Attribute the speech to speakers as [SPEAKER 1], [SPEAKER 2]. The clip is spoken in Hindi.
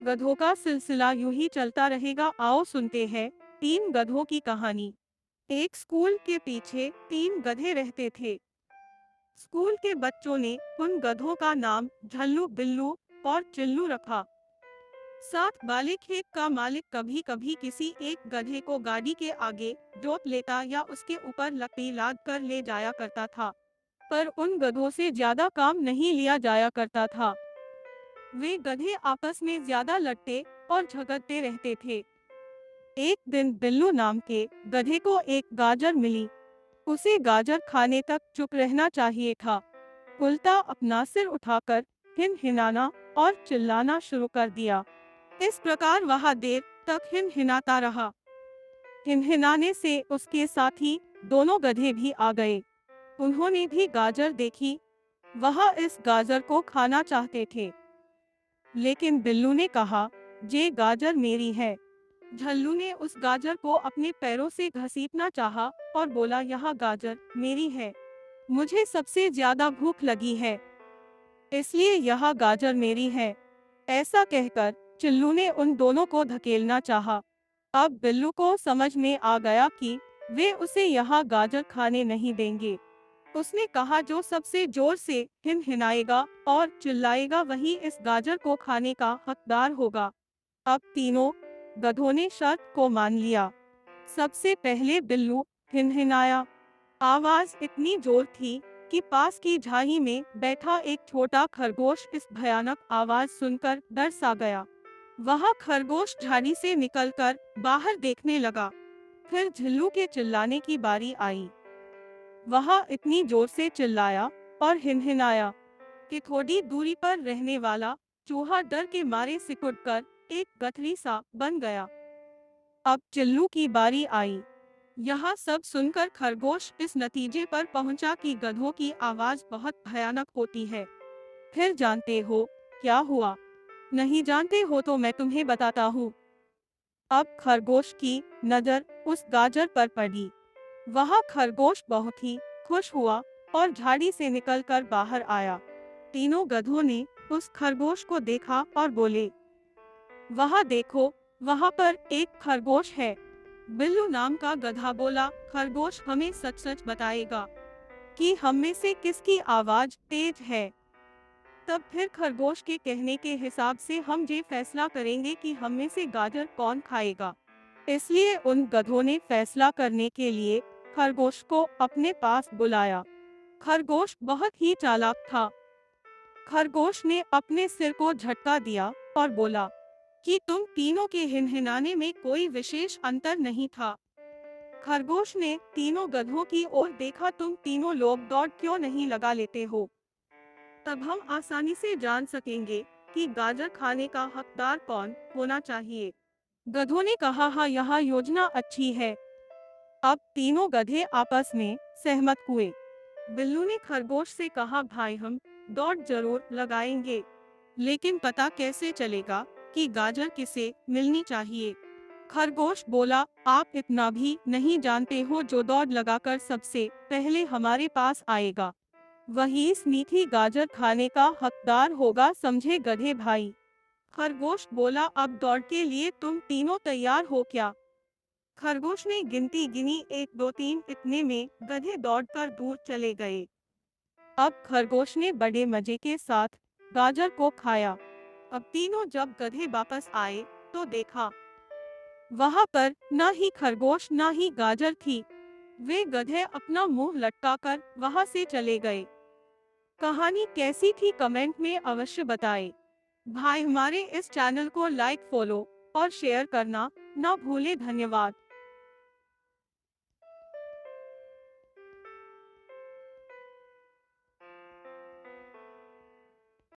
[SPEAKER 1] गधों का सिलसिला यूं ही चलता रहेगा। आओ सुनते हैं तीन गधों की कहानी। एक स्कूल के पीछे तीन गधे रहते थे। स्कूल के बच्चों ने उन गधों का नाम झल्लू, बिल्लू और चिल्लू रखा। साथ वाले खेत का मालिक कभी कभी किसी एक गधे को गाड़ी के आगे जोत लेता या उसके ऊपर लकड़ी लाद कर ले जाया करता था। पर उन गधों से ज्यादा काम नहीं लिया जाया करता था। वे गधे आपस में ज्यादा लड़ते और झगड़ते रहते थे। एक दिन बिल्लू नाम के गधे को एक गाजर मिली। उसे गाजर खाने तक चुप रहना चाहिए था, उल्टा अपना सिर उठाकर हिनहिनाना और चिल्लाना शुरू कर दिया। इस प्रकार वह देर तक हिनहिनाता रहा। हिनहिनाने से उसके साथी दोनों गधे भी आ गए। उन्होंने भी गाजर देखी। वह इस गाजर को खाना चाहते थे, लेकिन बिल्लू ने कहा, ये गाजर मेरी है। झल्लू ने उस गाजर को अपने पैरों से घसीटना चाहा और बोला, यह गाजर मेरी है। मुझे सबसे ज्यादा भूख लगी है, इसलिए यह गाजर मेरी है। ऐसा कहकर चिल्लू ने उन दोनों को धकेलना चाहा। अब बिल्लू को समझ में आ गया कि वे उसे यह गाजर खाने नहीं देंगे। उसने कहा, जो सबसे जोर से हिनहिनाएगा और चिल्लाएगा वही इस गाजर को खाने का हकदार होगा। अब तीनों गधों ने शर्त को मान लिया। सबसे पहले बिल्लू हिनहिनाया। आवाज इतनी जोर थी कि पास की झाड़ी में बैठा एक छोटा खरगोश इस भयानक आवाज सुनकर डर सा गया। वह खरगोश झाड़ी से निकलकर बाहर देखने लगा। फिर झिल्लू के चिल्लाने की बारी आई। वह इतनी जोर से चिल्लाया और हिनहिनाया कि थोड़ी दूरी पर रहने वाला चूहा डर के मारे सिकुड़कर एक गठरी सा बन गया। अब चिल्लू की बारी आई। यह सब सुनकर खरगोश इस नतीजे पर पहुंचा कि गधों की आवाज बहुत भयानक होती है। फिर जानते हो क्या हुआ? नहीं जानते हो तो मैं तुम्हें बताता हूँ। अब खरगोश की नजर उस गाजर पर पड़ी। वह खरगोश बहुत ही खुश हुआ और झाड़ी से निकलकर बाहर आया। तीनों गधों ने उस खरगोश को देखा और बोले, वहाँ देखो, वहाँ पर एक खरगोश है। बिल्लू नाम का गधा बोला, खरगोश हमें सच सच बताएगा कि हम में से किसकी आवाज तेज है। तब फिर खरगोश के कहने के हिसाब से हम ये फैसला करेंगे कि हम में से गाजर कौन खाएगा। इसलिए उन गधों ने फैसला करने के लिए खरगोश को अपने पास बुलाया। खरगोश बहुत ही चालाक था। खरगोश ने अपने सिर को झटका दिया और बोला कि तुम तीनों के हिनहिनाने में कोई विशेष अंतर नहीं था। खरगोश ने तीनों गधों की ओर देखा, तुम तीनों लोग दौड़ क्यों नहीं लगा लेते हो? तब हम आसानी से जान सकेंगे कि गाजर खाने का हकदार कौन होना चाहिए। गधों ने कहा, हाँ यह योजना अच्छी है। अब तीनों गधे आपस में सहमत हुए। बिल्लू ने खरगोश से कहा, भाई हम दौड़ जरूर लगाएंगे, लेकिन पता कैसे चलेगा कि गाजर किसे मिलनी चाहिए? खरगोश बोला, आप इतना भी नहीं जानते हो, जो दौड़ लगाकर सबसे पहले हमारे पास आएगा वही इस मीठी गाजर खाने का हकदार होगा, समझे गधे भाई? खरगोश बोला, अब दौड़ के लिए तुम तीनों तैयार हो क्या? खरगोश ने गिनती गिनी, 1 2 3। इतने में गधे दौड़कर दूर चले गए। अब खरगोश ने बड़े मजे के साथ गाजर को खाया। अब तीनों जब गधे वापस आए तो देखा वहां पर न ही खरगोश न ही गाजर थी। वे गधे अपना मुंह लटकाकर वहां से चले गए। कहानी कैसी थी कमेंट में अवश्य बताएं। भाई हमारे इस चैनल को लाइक, फॉलो और शेयर करना ना भूले। धन्यवाद।